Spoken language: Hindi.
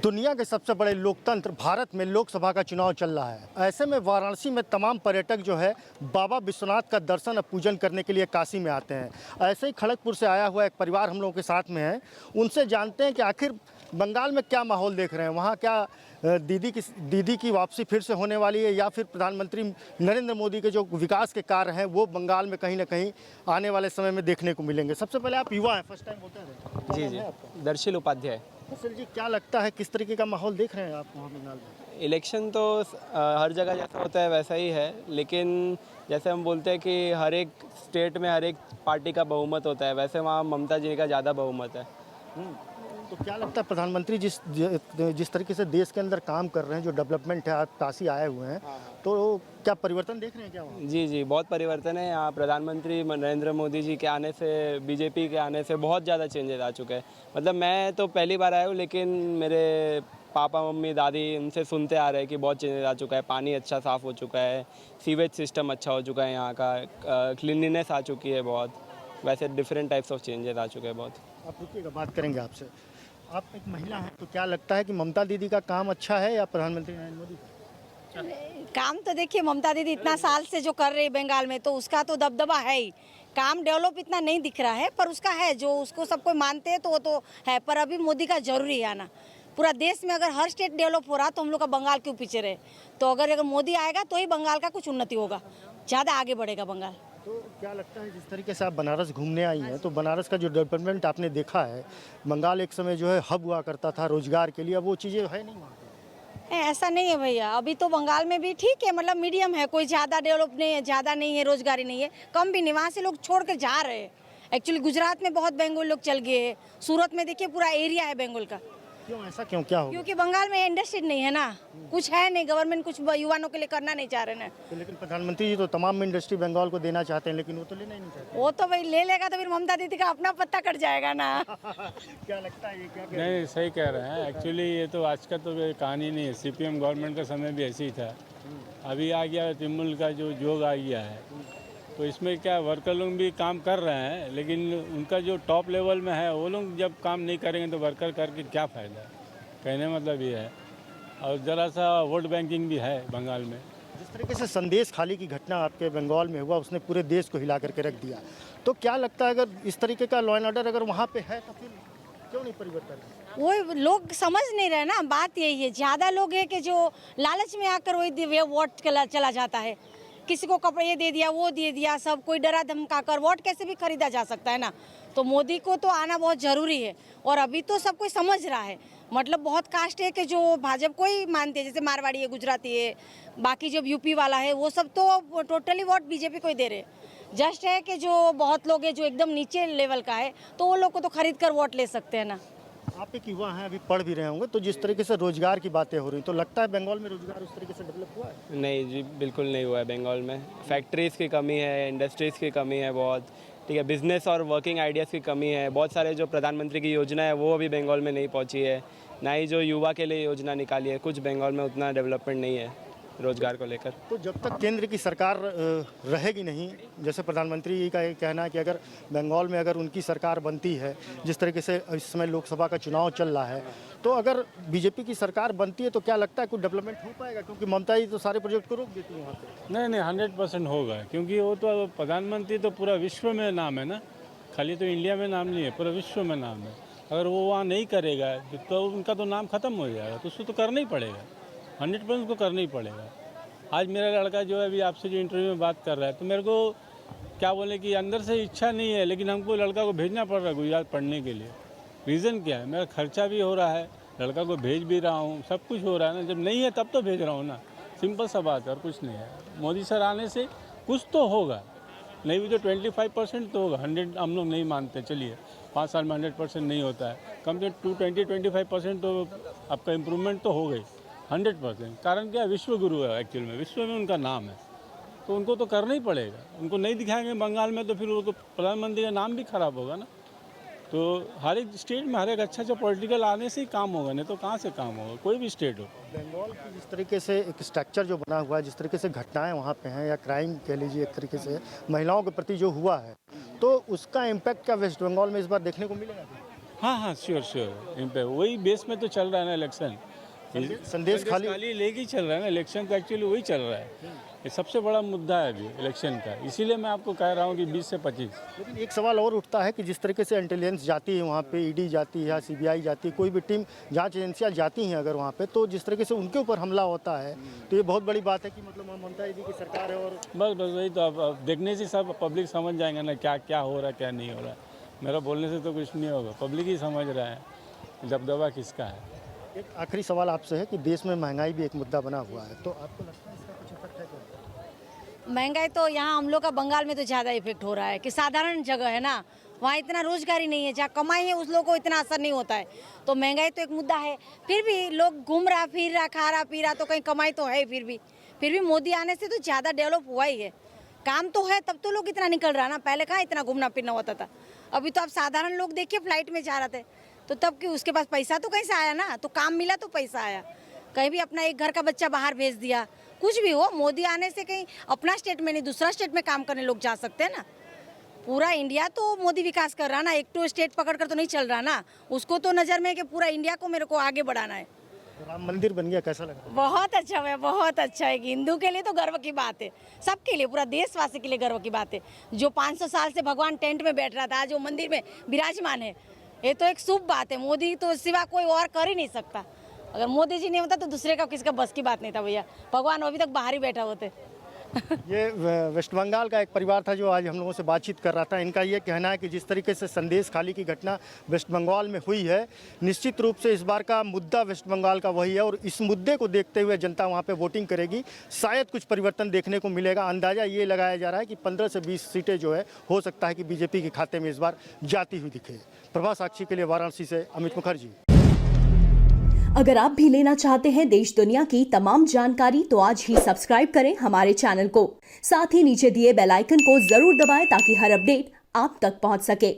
दुनिया के सबसे बड़े लोकतंत्र भारत में लोकसभा का चुनाव चल रहा है। ऐसे में वाराणसी में तमाम पर्यटक जो है बाबा विश्वनाथ का दर्शन और पूजन करने के लिए काशी में आते हैं। ऐसे ही खड़गपुर से आया हुआ एक परिवार हम लोगों के साथ में है। उनसे जानते हैं कि आखिर बंगाल में क्या माहौल देख रहे हैं, वहाँ क्या दीदी की वापसी फिर से होने वाली है, या फिर प्रधानमंत्री नरेंद्र मोदी के जो विकास के कार्य हैं वो बंगाल में कहीं ना कहीं आने वाले समय में देखने को मिलेंगे। सबसे पहले आप युवा हैं, फर्स्ट टाइम वोटर हैं। जी जी, दर्शिल उपाध्याय। दरअसल जी क्या लगता है, किस तरीके का माहौल देख रहे हैं आप वहाँ बंगाल में? इलेक्शन तो हर जगह जैसा होता है वैसा ही है, लेकिन जैसे हम बोलते हैं कि हर एक स्टेट में हर एक पार्टी का बहुमत होता है, वैसे वहाँ ममता जी का ज़्यादा बहुमत है। तो क्या लगता है प्रधानमंत्री जिस तरीके से देश के अंदर काम कर रहे हैं, जो डेवलपमेंट है, आप काशी आए हुए हैं, तो क्या परिवर्तन देख रहे हैं क्या वहाँ? जी जी, बहुत परिवर्तन है यहाँ। प्रधानमंत्री नरेंद्र मोदी जी के आने से, बीजेपी के आने से बहुत ज़्यादा चेंजेस आ चुके हैं। मतलब मैं तो पहली बार आया हूँ, लेकिन मेरे पापा मम्मी दादी उनसे सुनते आ रहे हैं कि बहुत चेंजेस आ चुका है। पानी अच्छा साफ़ हो चुका है, सीवेज सिस्टम अच्छा हो चुका है यहाँ का, क्लीनलीनेस आ चुकी है बहुत। वैसे डिफरेंट टाइप्स ऑफ चेंजेस आ चुके हैं बहुत। आप रुकिएगा, बात करेंगे आपसे। आप एक महिला हैं, तो क्या लगता है कि ममता दीदी का काम अच्छा है या प्रधानमंत्री नरेंद्र मोदी का? काम तो देखिए, ममता दीदी इतना साल से जो कर रही है बंगाल में, तो उसका तो दबदबा है ही। काम डेवलप इतना नहीं दिख रहा है, पर उसका है, जो उसको सब कोई मानते हैं तो वो तो है। पर अभी मोदी का जरूरी है आना। पूरा देश में अगर हर स्टेट डेवलप हो रहा तो हम लोग का बंगाल क्यों पीछे रहे? तो अगर मोदी आएगा तो ही बंगाल का कुछ उन्नति होगा, ज़्यादा आगे बढ़ेगा बंगाल। तो क्या लगता है, जिस तरीके से आप बनारस घूमने आई हैं, तो बनारस का जो डेवलपमेंट आपने देखा है, बंगाल एक समय जो है हब हुआ करता था रोजगार के लिए, अब वो चीज़ें है नहीं वहाँ पे? ऐसा नहीं है भैया, अभी तो बंगाल में भी ठीक है, मतलब मीडियम है, कोई ज़्यादा डेवलप नहीं है, ज़्यादा नहीं है, रोजगारी नहीं है, कम भी नहीं। वहाँ से लोग छोड़ कर जा रहे हैं। एक्चुअली गुजरात में बहुत बंगाल लोग चल गए हैं, सूरत में देखिए पूरा एरिया है बंगाल का। क्यों ऐसा, क्यों, क्या हो? क्योंकि बंगाल में इंडस्ट्री नहीं है ना, कुछ है नहीं, गवर्नमेंट कुछ युवाओं के लिए करना नहीं चाह रहे ना। तो लेकिन प्रधानमंत्री जी तो तमाम इंडस्ट्री बंगाल को देना चाहते हैं, लेकिन वो तो लेना ही नहीं चाहते। वो तो भाई ले लेगा तो फिर ममता दीदी का अपना पत्ता कट जाएगा ना। क्या लगता है, ये क्या कह रहे नहीं, सही कह रहे हैं। एक्चुअली ये तो आज का तो कहानी नहीं है, सीपीएम गवर्नमेंट का समय भी ऐसे ही था। अभी आ गया तृणमूल का जो जोग आ गया है, तो इसमें क्या वर्कर लोग भी काम कर रहे हैं, लेकिन उनका जो टॉप लेवल में है वो लोग जब काम नहीं करेंगे तो वर्कर करके क्या फ़ायदा है, कहने मतलब ये है। और ज़रा सा वोट बैंकिंग भी है बंगाल में। जिस तरीके से संदेश खाली की घटना आपके बंगाल में हुआ, उसने पूरे देश को हिला करके रख दिया, तो क्या लगता है अगर इस तरीके का लॉ एंड ऑर्डर अगर वहाँ पे है तो फिर क्यों नहीं परिवर्तन? वो लोग समझ नहीं रहे ना, बात यही है। ज़्यादा लोग है कि जो लालच में आकर वही वोट चला जाता है। किसी को कपड़े ये दे दिया, वो दे दिया, सब कोई डरा धमका कर वोट कैसे भी खरीदा जा सकता है ना। तो मोदी को तो आना बहुत ज़रूरी है, और अभी तो सब कोई समझ रहा है। मतलब बहुत कास्ट है कि जो भाजपा को ही मानते हैं, जैसे मारवाड़ी है, गुजराती है, बाकी जो यूपी वाला है, वो सब तो टोटली वोट बीजेपी को ही दे रहे हैं। जस्ट है कि जो बहुत लोग है जो एकदम नीचे लेवल का है, तो वो लोग को तो खरीद कर वोट ले सकते हैं ना। आप एक युवा हैं, अभी पढ़ भी रहे होंगे, तो जिस तरीके से रोजगार की बातें हो रही, तो लगता है बंगाल में रोजगार उस तरीके से डेवलप हुआ है? नहीं जी, बिल्कुल नहीं हुआ है बंगाल में। फैक्ट्रीज़ की कमी है, इंडस्ट्रीज़ की कमी है बहुत, ठीक है। बिजनेस और वर्किंग आइडियाज़ की कमी है। बहुत सारे जो प्रधानमंत्री की योजना है वो अभी बंगाल में नहीं पहुंची है, ना ही जो युवा के लिए योजना निकाली है, कुछ बंगाल में उतना डेवलपमेंट नहीं है रोजगार को लेकर। तो जब तक केंद्र की सरकार रहेगी नहीं, जैसे प्रधानमंत्री का ये कहना है कि अगर बंगाल में अगर उनकी सरकार बनती है, जिस तरीके से इस समय लोकसभा का चुनाव चल रहा है, तो अगर बीजेपी की सरकार बनती है तो क्या लगता है कुछ डेवलपमेंट हो पाएगा? क्योंकि ममता जी तो सारे प्रोजेक्ट को रोक देती है वहाँ पे। नहीं नहीं, 100% होगा, क्योंकि वो तो प्रधानमंत्री तो पूरा विश्व में नाम है ना, खाली तो इंडिया में नाम नहीं है, पूरा विश्व में नाम है। अगर वो वहाँ नहीं करेगा तो उनका तो नाम ख़त्म हो जाएगा, तो उसको तो करना ही पड़ेगा, 100% उसको करना ही पड़ेगा। आज मेरा लड़का जो है अभी आपसे जो इंटरव्यू में बात कर रहा है, तो मेरे को क्या बोले कि अंदर से इच्छा नहीं है, लेकिन हमको लड़का को भेजना पड़ रहा है गुजरात पढ़ने के लिए। रीज़न क्या है? मेरा खर्चा भी हो रहा है, लड़का को भेज भी रहा हूँ, सब कुछ हो रहा है ना। जब नहीं है तब तो भेज रहा हूँ ना, सिंपल सा बात है, और कुछ नहीं है। मोदी सर आने से कुछ तो होगा, नहीं भी तो 25% तो होगा। 100 हम लोग नहीं मानते, चलिए 5 साल में 100% नहीं होता है, कम से कम 20-25% तो आपका इम्प्रूवमेंट तो हो गई, 100%। कारण क्या है? विश्व गुरु है एक्चुअल में, विश्व में उनका नाम है, तो उनको तो करना ही पड़ेगा। उनको नहीं दिखाएंगे बंगाल में तो फिर वो तो प्रधानमंत्री का नाम भी खराब होगा ना। तो हर एक स्टेट में हर एक अच्छा पॉलिटिकल आने से ही काम होगा, नहीं तो कहाँ से काम होगा, कोई भी स्टेट हो। बंगाल की जिस तरीके से एक स्ट्रक्चर जो बना हुआ है, जिस तरीके से घटनाएं वहाँ पे हैं, या क्राइम कह लीजिए एक तरीके से महिलाओं के प्रति जो हुआ है, तो उसका इम्पैक्ट क्या वेस्ट बंगाल में इस बार देखने को मिलेगा? हाँ हाँ श्योर श्योर, इन पे वही बेस में तो चल रहा है ना इलेक्शन। संदेश खाली लेके ही चल रहा है ना इलेक्शन, तो एक्चुअली वही चल रहा है। ये सबसे बड़ा मुद्दा है अभी इलेक्शन का, इसीलिए मैं आपको कह रहा हूँ कि 20 से 25। लेकिन एक सवाल और उठता है कि जिस तरीके से इंटेलिजेंस जाती है वहाँ पे, ईडी जाती है या सीबीआई जाती है, कोई भी टीम जांच एजेंसियाँ जाती हैं अगर वहाँ पे, तो जिस तरीके से उनके ऊपर हमला होता है तो ये बहुत बड़ी बात है कि मतलब ममता जी की सरकार है। और बस बस वही तो, अब देखने से सब पब्लिक समझ जाएंगे ना क्या क्या हो रहा है क्या नहीं हो रहा है। मेरा बोलने से तो कुछ नहीं होगा, पब्लिक ही समझ रहा है दबदबा किसका है। एक आखिरी सवाल आपसे है कि देश में महंगाई भी एक मुद्दा बना हुआ है, तो आपको लगता है इसका कुछ इफेक्ट है क्या? महंगाई तो यहाँ हम लोग का बंगाल में तो ज़्यादा इफेक्ट हो रहा है कि साधारण जगह है ना, वहाँ इतना रोजगारी नहीं है, जहाँ कमाई है उस लोगों को इतना असर नहीं होता है। तो महंगाई तो एक मुद्दा है, फिर भी लोग घूम रहा फिर रहा खा रहा पी रहा, तो कहीं कमाई तो है। फिर भी मोदी आने से तो ज़्यादा डेवलप हुआ ही है, काम तो है, तब तो लोग इतना निकल रहा ना, पहले कहाँ इतना घूमना फिरना होता था। अभी तो आप साधारण लोग देखिए फ्लाइट में जा रहे थे, तो तब कि उसके पास पैसा तो कहीं से आया ना, तो काम मिला तो पैसा आया। कहीं भी अपना एक घर का बच्चा बाहर भेज दिया, कुछ भी हो, मोदी आने से कहीं अपना स्टेट में नहीं दूसरा स्टेट में काम करने लोग जा सकते हैं ना। पूरा इंडिया तो मोदी विकास कर रहा ना, एक तो स्टेट पकड़ कर तो नहीं चल रहा ना, उसको तो नज़र में है कि पूरा इंडिया को मेरे को आगे बढ़ाना है। राम मंदिर बन गया, कैसा लगा? बहुत अच्छा है, बहुत अच्छा है। हिंदू के लिए तो गर्व की बात है, सबके लिए, पूरा देशवासी के लिए गर्व की बात है। जो 500 साल से भगवान टेंट में बैठ रहा था, आज वो मंदिर में विराजमान है, ये तो एक शुभ बात है। मोदी तो सिवा कोई और कर ही नहीं सकता। अगर मोदी जी नहीं होता तो दूसरे का किसका बस की बात नहीं था भैया, भगवान अभी तक बाहर ही बैठा होते। ये वेस्ट बंगाल का एक परिवार था जो आज हम लोगों से बातचीत कर रहा था। इनका ये कहना है कि जिस तरीके से संदेश खाली की घटना वेस्ट बंगाल में हुई है, निश्चित रूप से इस बार का मुद्दा वेस्ट बंगाल का वही है और इस मुद्दे को देखते हुए जनता वहाँ पे वोटिंग करेगी। शायद कुछ परिवर्तन देखने को मिलेगा। अंदाज़ा ये लगाया जा रहा है कि 15 से 20 सीटें जो है हो सकता है कि बीजेपी के खाते में इस बार जाती हुई दिखे। प्रभा साक्षी के लिए वाराणसी से अमित मुखर्जी। अगर आप भी लेना चाहते हैं देश दुनिया की तमाम जानकारी तो आज ही सब्सक्राइब करें हमारे चैनल को। साथ ही नीचे दिए बेल आइकन को जरूर दबाएं ताकि हर अपडेट आप तक पहुंच सके।